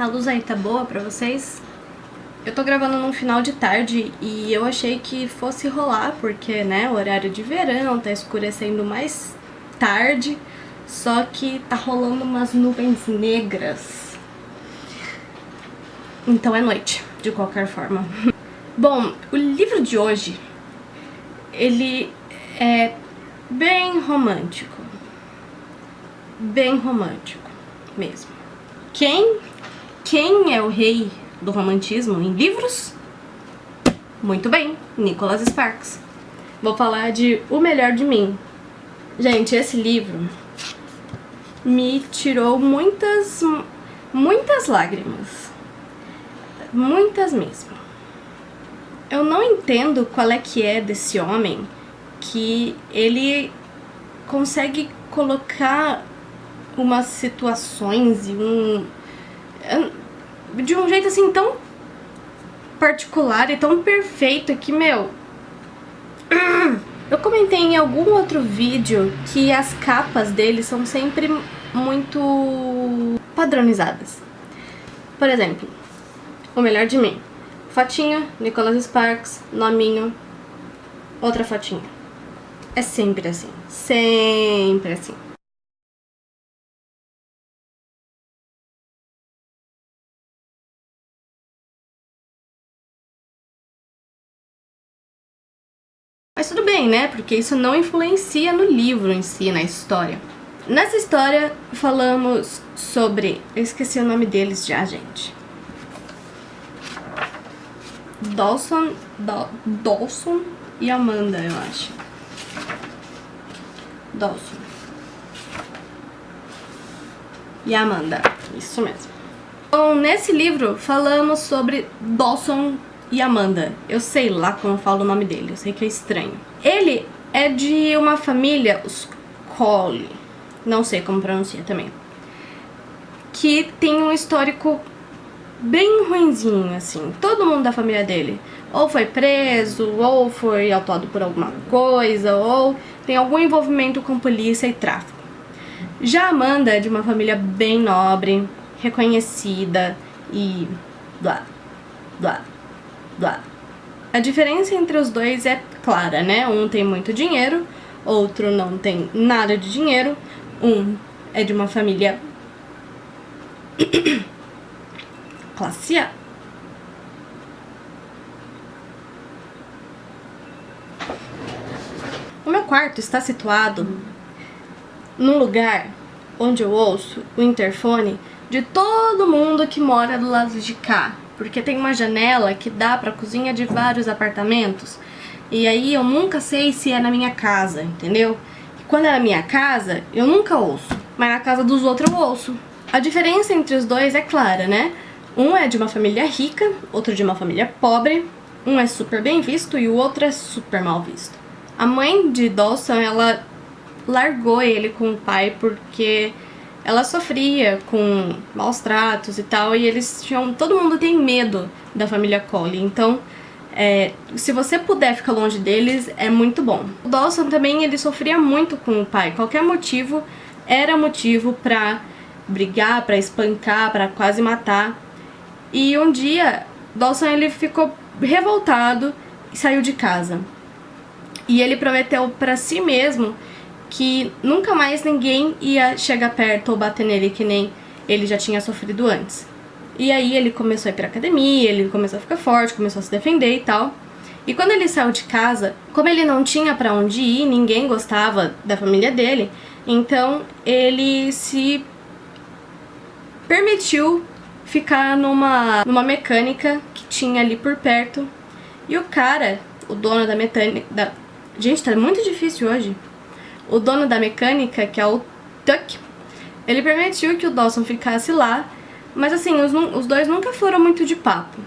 A luz aí tá boa pra vocês? Eu tô gravando num final de tarde e eu achei que fosse rolar, porque, né, horário de verão, tá escurecendo mais tarde, só que tá rolando umas nuvens negras. Então é noite, de qualquer forma. Bom, o livro de hoje, ele é bem romântico. Bem romântico mesmo. Quem é o rei do romantismo em livros? Muito bem, Nicholas Sparks. Vou falar de O Melhor de Mim. Gente, esse livro me tirou muitas lágrimas. Muitas mesmo. Eu não entendo qual é que é desse homem que ele consegue colocar umas situações e de um jeito assim tão particular e tão perfeito que, meu... Eu comentei em algum outro vídeo que as capas dele são sempre muito padronizadas. Por exemplo, O Melhor de Mim. Fotinha, Nicholas Sparks, nominho, outra fotinha. É sempre assim. Sempre assim. Mas tudo bem, né? Porque isso não influencia no livro em si, na história. Nessa história, falamos sobre... Eu esqueci o nome deles já, gente. Dawson e Amanda, eu acho. Dawson e Amanda, isso mesmo. Então, nesse livro, falamos sobre Dawson e Amanda. Eu sei lá como eu falo o nome dele, eu sei que é estranho. Ele é de uma família, os Colley, não sei como pronuncia também, que tem um histórico bem ruinzinho, assim. Todo mundo da família dele ou foi preso, ou foi autuado por alguma coisa, ou tem algum envolvimento com polícia e tráfico. Já a Amanda é de uma família bem nobre, reconhecida e blá, blá, blá. A diferença entre os dois é clara, né? Um tem muito dinheiro, outro não tem nada de dinheiro. Um é de uma família classe A. O meu quarto está situado num lugar onde eu ouço o interfone de todo mundo que mora do lado de cá, porque tem uma janela que dá pra cozinha de vários apartamentos, e aí eu nunca sei se é na minha casa, entendeu? E quando é na minha casa, eu nunca ouço, mas na casa dos outros eu ouço. A diferença entre os dois é clara, né? Um é de uma família rica, outro de uma família pobre, um é super bem visto e o outro é super mal visto. A mãe de Dawson, ela largou ele com o pai porque ela sofria com maus tratos e tal, e eles tinham... Todo mundo tem medo da família Colley, então se você puder ficar longe deles, é muito bom. O Dawson também, ele sofria muito com o pai, qualquer motivo era motivo pra brigar, pra espancar, pra quase matar. E um dia, Dawson, ele ficou revoltado e saiu de casa. E ele prometeu pra si mesmo que nunca mais ninguém ia chegar perto ou bater nele, que nem ele já tinha sofrido antes. E aí ele começou a ir pra academia, ele começou a ficar forte, começou a se defender e tal. E quando ele saiu de casa, como ele não tinha pra onde ir, ninguém gostava da família dele, então ele se permitiu ficar numa mecânica que tinha ali por perto. E o cara, o dono da mecânica... Gente, tá muito difícil hoje. O dono da mecânica, que é o Tuck, ele permitiu que o Dawson ficasse lá, mas assim, os dois nunca foram muito de papo.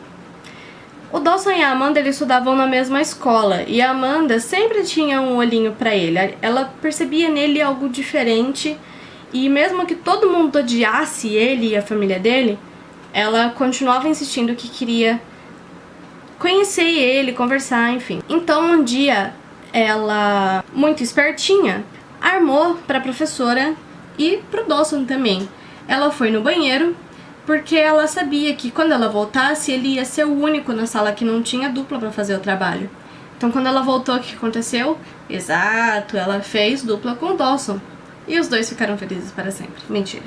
O Dawson e a Amanda, eles estudavam na mesma escola, e a Amanda sempre tinha um olhinho pra ele. Ela percebia nele algo diferente, e mesmo que todo mundo odiasse ele e a família dele, ela continuava insistindo que queria conhecer ele, conversar, enfim. Então um dia, ela, muito espertinha, armou pra professora e pro Dawson também. Ela foi no banheiro porque ela sabia que quando ela voltasse, ele ia ser o único na sala que não tinha dupla pra fazer o trabalho. Então quando ela voltou, o que aconteceu? Exato, ela fez dupla com o Dawson. E os dois ficaram felizes para sempre. Mentira.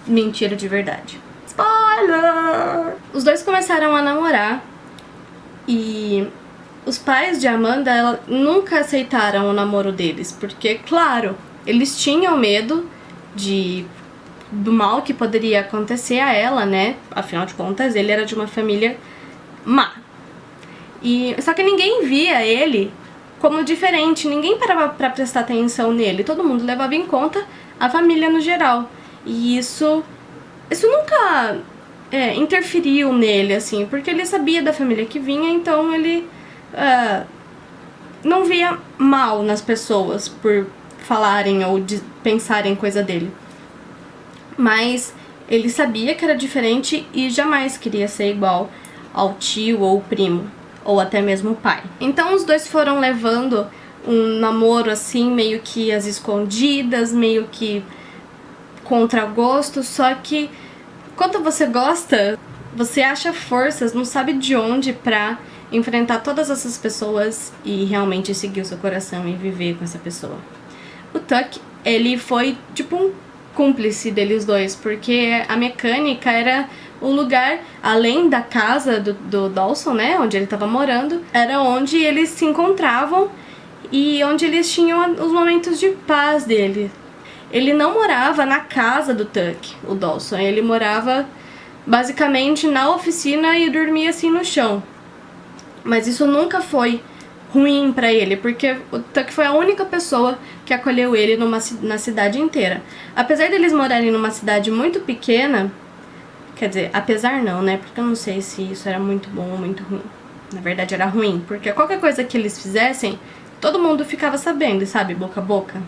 Mentira de verdade. Spoiler! Os dois começaram a namorar e os pais de Amanda nunca aceitaram o namoro deles, porque, claro, eles tinham medo do mal que poderia acontecer a ela, né? Afinal de contas, ele era de uma família má. Só que ninguém via ele como diferente, ninguém parava pra prestar atenção nele, todo mundo levava em conta a família no geral. E isso nunca interferiu nele, assim, porque ele sabia da família que vinha, então ele não via mal nas pessoas por falarem ou pensarem coisa dele. Mas ele sabia que era diferente e jamais queria ser igual ao tio ou primo, ou até mesmo o pai. Então os dois foram levando um namoro assim, meio que às escondidas, meio que contra gosto, só que quando você gosta, você acha forças, não sabe de onde pra enfrentar todas essas pessoas e realmente seguir o seu coração e viver com essa pessoa. O Tuck, ele foi tipo um cúmplice deles dois, porque a mecânica era o lugar, além da casa do Dawson, né, onde ele estava morando, era onde eles se encontravam e onde eles tinham os momentos de paz dele. Ele não morava na casa do Tuck, o Dawson, ele morava basicamente na oficina e dormia assim no chão. Mas isso nunca foi ruim pra ele, porque o Tuck foi a única pessoa que acolheu ele na cidade inteira. Apesar deles morarem numa cidade muito pequena, quer dizer, apesar não, né, porque eu não sei se isso era muito bom ou muito ruim. Na verdade era ruim, porque qualquer coisa que eles fizessem, todo mundo ficava sabendo, sabe, boca a boca.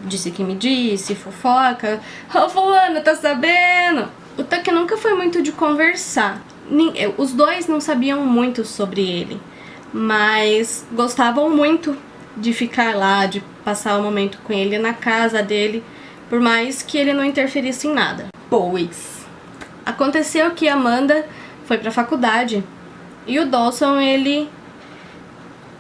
Disse que me disse, fofoca, oh, fulano, tá sabendo? O Tuck nunca foi muito de conversar. Os dois não sabiam muito sobre ele, mas gostavam muito de ficar lá, de passar o momento com ele na casa dele, por mais que ele não interferisse em nada. Pois aconteceu que Amanda foi pra faculdade e o Dawson, ele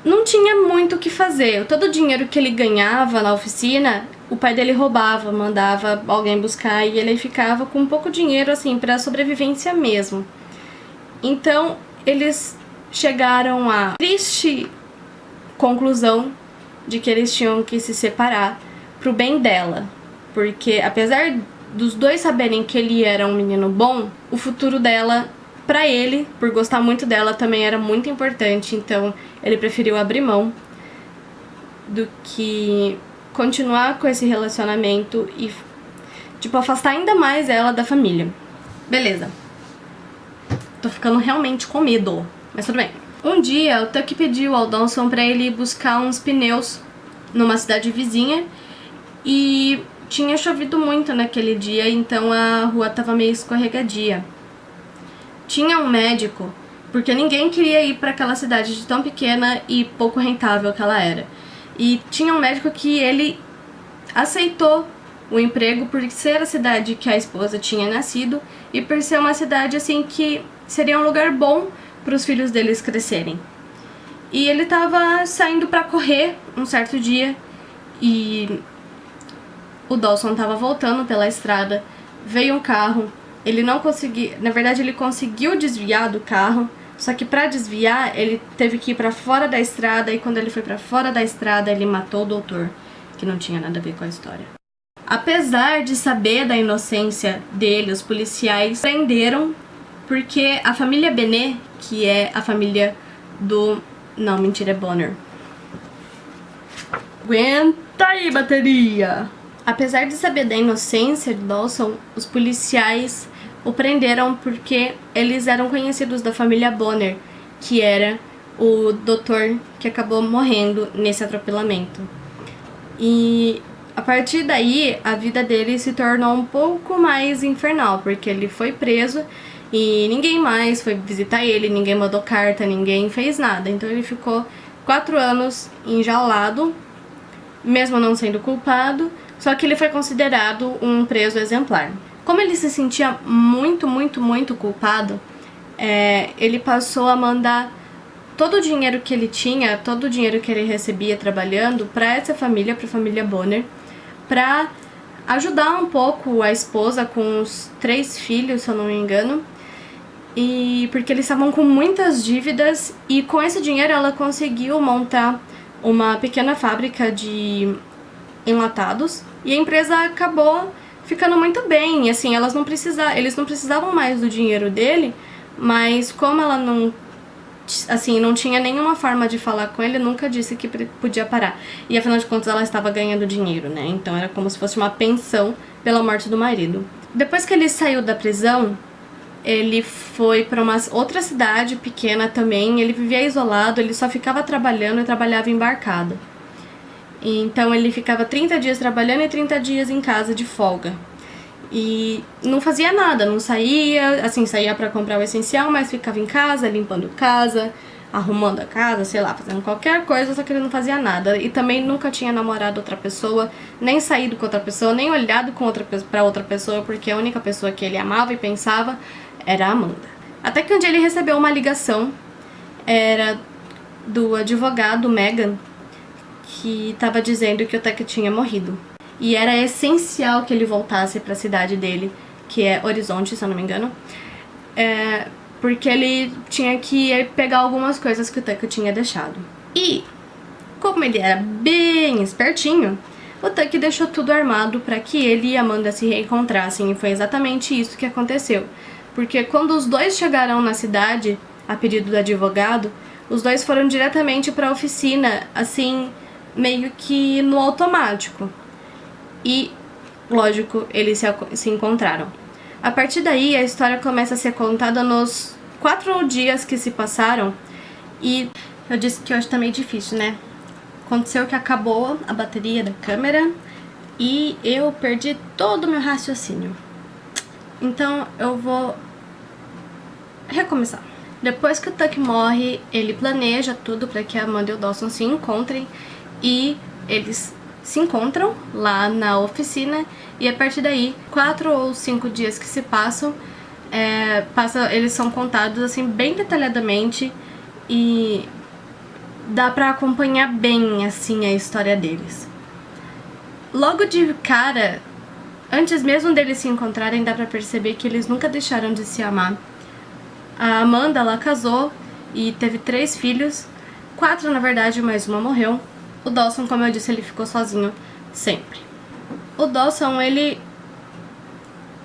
não tinha muito o que fazer. Todo o dinheiro que ele ganhava na oficina, o pai dele roubava, mandava alguém buscar e ele ficava com pouco dinheiro, assim, pra sobrevivência mesmo. Então, eles chegaram à triste conclusão de que eles tinham que se separar pro bem dela. Porque, apesar dos dois saberem que ele era um menino bom, o futuro dela, pra ele, por gostar muito dela, também era muito importante. Então, ele preferiu abrir mão do que continuar com esse relacionamento e, tipo, afastar ainda mais ela da família. Beleza. Tô ficando realmente com medo, mas tudo bem. Um dia, o Tuck pediu ao Dawson pra ele ir buscar uns pneus numa cidade vizinha e tinha chovido muito naquele dia, então a rua tava meio escorregadia. Tinha um médico, porque ninguém queria ir pra aquela cidade de tão pequena e pouco rentável que ela era. E tinha um médico que ele aceitou o emprego por ser a cidade que a esposa tinha nascido e por ser uma cidade assim que seria um lugar bom para os filhos deles crescerem. E ele tava saindo pra correr um certo dia e o Dawson tava voltando pela estrada, veio um carro, ele não conseguiu, na verdade ele conseguiu desviar do carro, só que pra desviar ele teve que ir pra fora da estrada e quando ele foi pra fora da estrada ele matou o doutor, que não tinha nada a ver com a história. Apesar de saber da inocência dele, os policiais prenderam porque a família Benet, que é a família do... Não, mentira, é Bonner. Aguenta aí, bateria! Apesar de saber da inocência de Dawson, os policiais o prenderam porque eles eram conhecidos da família Bonner, que era o doutor que acabou morrendo nesse atropelamento. E a partir daí, a vida dele se tornou um pouco mais infernal, porque ele foi preso e ninguém mais foi visitar ele, ninguém mandou carta, ninguém fez nada. Então ele ficou 4 anos enjaulado, mesmo não sendo culpado, só que ele foi considerado um preso exemplar. Como ele se sentia muito, muito, muito culpado, ele passou a mandar todo o dinheiro que ele tinha, todo o dinheiro que ele recebia trabalhando para essa família, para a família Bonner, para ajudar um pouco a esposa com os 3 filhos, se eu não me engano, e porque eles estavam com muitas dívidas, e com esse dinheiro ela conseguiu montar uma pequena fábrica de enlatados, e a empresa acabou ficando muito bem, assim, eles não precisavam mais do dinheiro dele, mas como ela não tinha nenhuma forma de falar com ele, nunca disse que podia parar. E afinal de contas ela estava ganhando dinheiro, né? Então era como se fosse uma pensão pela morte do marido. Depois que ele saiu da prisão, ele foi para uma outra cidade pequena também. Ele vivia isolado, ele só ficava trabalhando e trabalhava embarcado. Então ele ficava 30 dias trabalhando e 30 dias em casa de folga. E não fazia nada, não saía, assim, saía pra comprar o essencial, mas ficava em casa, limpando casa, arrumando a casa, sei lá, fazendo qualquer coisa, só que ele não fazia nada. E também nunca tinha namorado outra pessoa, nem saído com outra pessoa, nem olhado pra outra pessoa, porque a única pessoa que ele amava e pensava era a Amanda. Até que um dia ele recebeu uma ligação, era do advogado Megan, que tava dizendo que o Tuck tinha morrido. E era essencial que ele voltasse para a cidade dele, que é Horizonte, se eu não me engano, porque ele tinha que pegar algumas coisas que o Tuck tinha deixado. E, como ele era bem espertinho, o Tuck deixou tudo armado para que ele e Amanda se reencontrassem, e foi exatamente isso que aconteceu. Porque quando os dois chegaram na cidade, a pedido do advogado, os dois foram diretamente para a oficina, assim, meio que no automático. E, lógico, eles se encontraram. A partir daí, a história começa a ser contada nos 4 dias que se passaram. E eu disse que hoje tá meio difícil, né? Aconteceu que acabou a bateria da câmera e eu perdi todo o meu raciocínio. Então eu vou recomeçar. Depois que o Tuck morre, ele planeja tudo para que a Amanda e o Dawson se encontrem, e eles se encontram lá na oficina, e a partir daí, 4 ou 5 dias que se passam, eles são contados assim bem detalhadamente, e dá pra acompanhar bem assim a história deles. Logo de cara, antes mesmo deles se encontrarem, dá pra perceber que eles nunca deixaram de se amar. A Amanda, ela casou e teve 3 filhos, 4 na verdade, mas uma morreu. O Dawson, como eu disse, ele ficou sozinho sempre. O Dawson, ele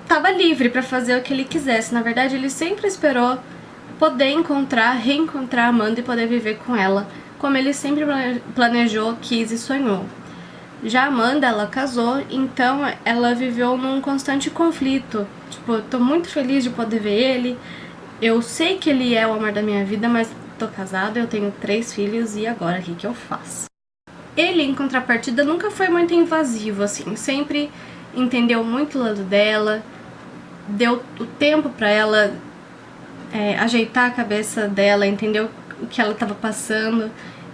tava livre pra fazer o que ele quisesse. Na verdade, ele sempre esperou poder reencontrar a Amanda e poder viver com ela, como ele sempre planejou, quis e sonhou. Já a Amanda, ela casou, então ela viveu num constante conflito. Tipo, eu tô muito feliz de poder ver ele, eu sei que ele é o amor da minha vida, mas tô casada, eu tenho 3 filhos, e agora, o que eu faço? Ele, em contrapartida, nunca foi muito invasivo, assim, sempre entendeu muito o lado dela, deu o tempo pra ela ajeitar a cabeça dela, entendeu o que ela tava passando,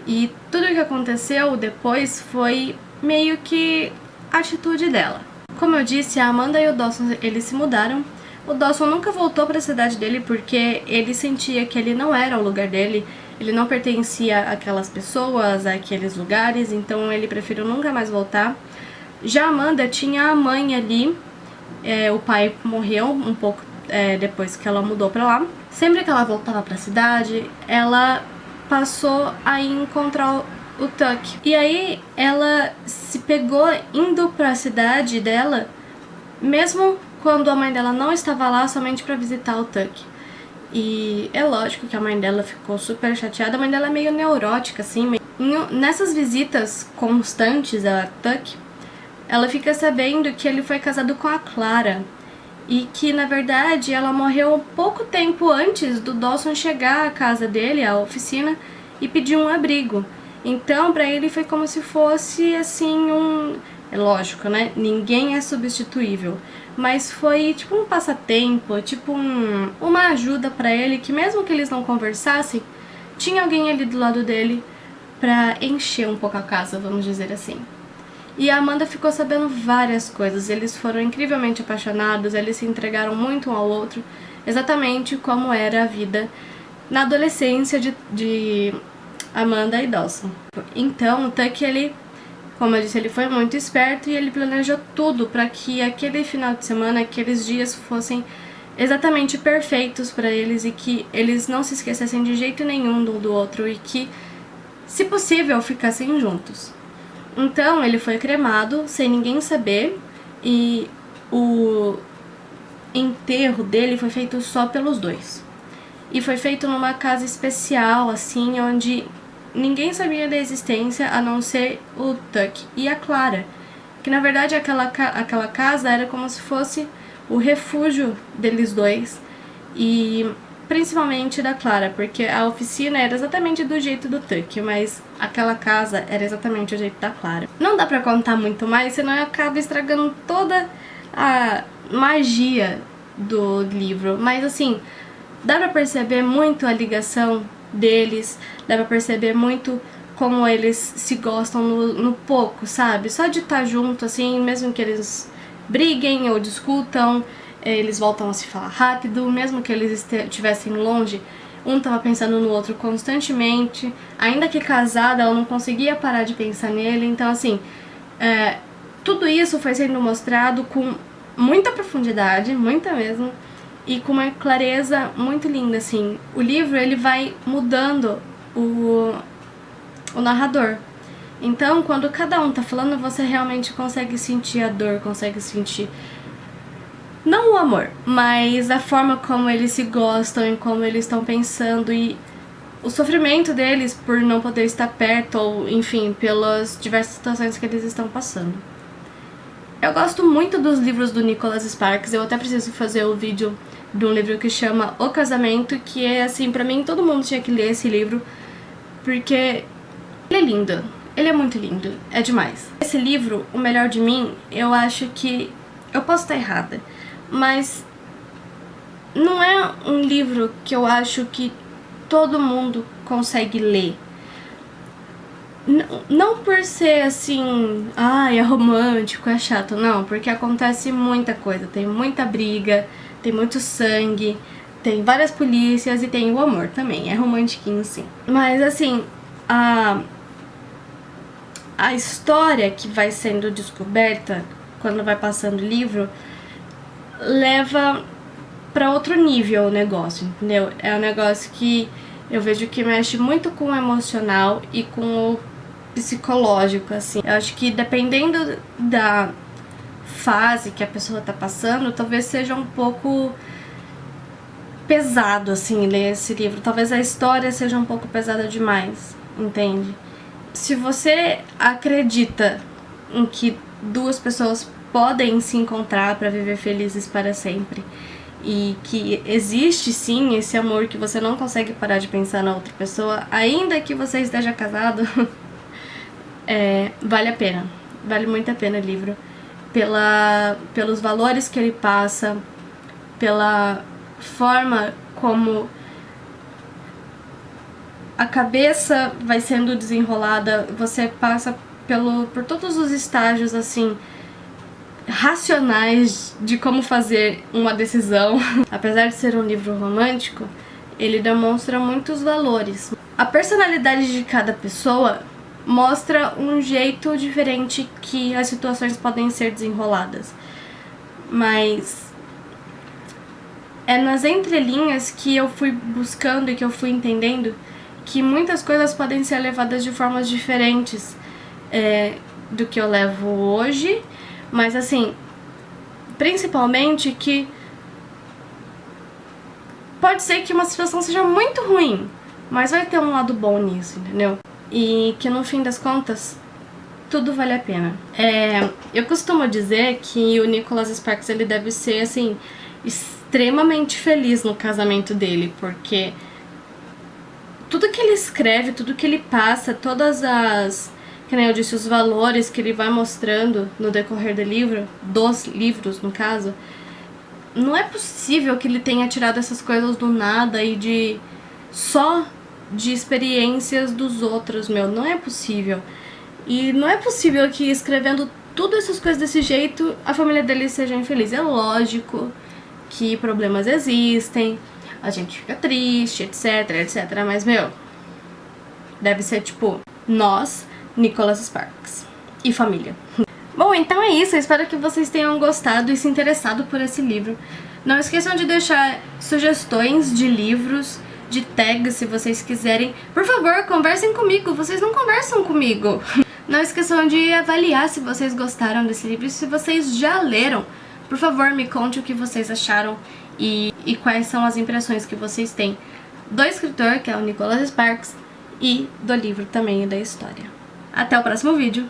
e tudo o que aconteceu depois foi meio que a atitude dela. Como eu disse, a Amanda e o Dawson, eles se mudaram. O Dawson nunca voltou para a cidade dele porque ele sentia que ele não era o lugar dele, ele não pertencia àquelas pessoas, àqueles lugares, então ele preferiu nunca mais voltar. Já a Amanda tinha a mãe ali, o pai morreu um pouco depois que ela mudou pra lá. Sempre que ela voltava pra cidade, ela passou a encontrar o Tuck. E aí ela se pegou indo pra cidade dela, mesmo quando a mãe dela não estava lá, somente pra visitar o Tuck. E é lógico que a mãe dela ficou super chateada. A mãe dela é meio neurótica, assim. Nessas visitas constantes a Tuck, ela fica sabendo que ele foi casado com a Clara. E que, na verdade, ela morreu pouco tempo antes do Dawson chegar à casa dele, à oficina, e pedir um abrigo. Então, pra ele foi como se fosse, assim, É lógico, né? Ninguém é substituível. Mas foi tipo um passatempo, tipo uma ajuda pra ele, que mesmo que eles não conversassem, tinha alguém ali do lado dele pra encher um pouco a casa, vamos dizer assim. E a Amanda ficou sabendo várias coisas. Eles foram incrivelmente apaixonados, eles se entregaram muito um ao outro, exatamente como era a vida na adolescência de Amanda e Dawson. Então, o Tuck, ele, como eu disse, ele foi muito esperto e ele planejou tudo para que aquele final de semana, aqueles dias fossem exatamente perfeitos para eles e que eles não se esquecessem de jeito nenhum um do outro e que, se possível, ficassem juntos. Então ele foi cremado sem ninguém saber e o enterro dele foi feito só pelos dois. E foi feito numa casa especial, assim, onde ninguém sabia da existência a não ser o Tuck e a Clara. Que na verdade aquela casa era como se fosse o refúgio deles dois e principalmente da Clara, porque a oficina era exatamente do jeito do Tuck, mas aquela casa era exatamente o jeito da Clara. Não dá pra contar muito mais, senão acaba estragando toda a magia do livro, mas assim, dá pra perceber muito a ligação deles, dá pra perceber muito como eles se gostam no pouco, sabe? Só de estar junto, assim, mesmo que eles briguem ou discutam, eles voltam a se falar rápido, mesmo que eles estivessem longe, um tava pensando no outro constantemente, ainda que casada, ela não conseguia parar de pensar nele, então assim, tudo isso foi sendo mostrado com muita profundidade, muita mesmo, e com uma clareza muito linda, assim. O livro, ele vai mudando o narrador. Então, quando cada um tá falando, você realmente consegue sentir a dor, consegue sentir não o amor, mas a forma como eles se gostam e como eles estão pensando e o sofrimento deles por não poder estar perto ou, enfim, pelas diversas situações que eles estão passando. Eu gosto muito dos livros do Nicholas Sparks, eu até preciso fazer o vídeo de um livro que chama O Casamento, que é assim, pra mim todo mundo tinha que ler esse livro, porque ele é lindo, ele é muito lindo, é demais. Esse livro, O Melhor de Mim, eu acho que, eu posso estar errada, mas não é um livro que eu acho que todo mundo consegue ler. Não por ser assim, é romântico, é chato, não, porque acontece muita coisa, tem muita briga, tem muito sangue, tem várias polícias e tem o amor também, é romantiquinho sim. Mas assim, a história que vai sendo descoberta quando vai passando o livro leva pra outro nível o negócio, entendeu? É um negócio que eu vejo que mexe muito com o emocional e com o psicológico, assim. Eu acho que dependendo da fase que a pessoa tá passando, talvez seja um pouco pesado, assim, ler esse livro. Talvez a história seja um pouco pesada demais, entende? Se você acredita em que duas pessoas podem se encontrar para viver felizes para sempre e que existe sim esse amor que você não consegue parar de pensar na outra pessoa, ainda que você esteja casado, vale a pena, vale muito a pena o livro, pelos valores que ele passa, pela forma como a cabeça vai sendo desenrolada, você passa por todos os estágios assim racionais de como fazer uma decisão. Apesar de ser um livro romântico, ele demonstra muitos valores. A personalidade de cada pessoa mostra um jeito diferente que as situações podem ser desenroladas. Mas é nas entrelinhas que eu fui buscando e que eu fui entendendo que muitas coisas podem ser levadas de formas diferentes do que eu levo hoje. Mas assim, principalmente que pode ser que uma situação seja muito ruim, mas vai ter um lado bom nisso, entendeu? E que no fim das contas, tudo vale a pena. Eu costumo dizer que o Nicholas Sparks, ele deve ser, assim, extremamente feliz no casamento dele, porque tudo que ele escreve, tudo que ele passa, todas as... que nem eu disse, os valores que ele vai mostrando no decorrer do livro, dos livros no caso, não é possível que ele tenha tirado essas coisas do nada e só de experiências dos outros, não é possível. E não é possível que escrevendo tudo essas coisas desse jeito, a família dele seja infeliz. É lógico que problemas existem, a gente fica triste, etc, etc. Mas, meu, deve ser tipo, nós, Nicholas Sparks e família. Bom, então é isso. Eu espero que vocês tenham gostado e se interessado por esse livro. Não esqueçam de deixar sugestões de livros, de tags, se vocês quiserem. Por favor, conversem comigo. Vocês não conversam comigo. Não esqueçam de avaliar se vocês gostaram desse livro e se vocês já leram. Por favor, me conte o que vocês acharam e quais são as impressões que vocês têm do escritor, que é o Nicholas Sparks, e do livro também e da história. Até o próximo vídeo!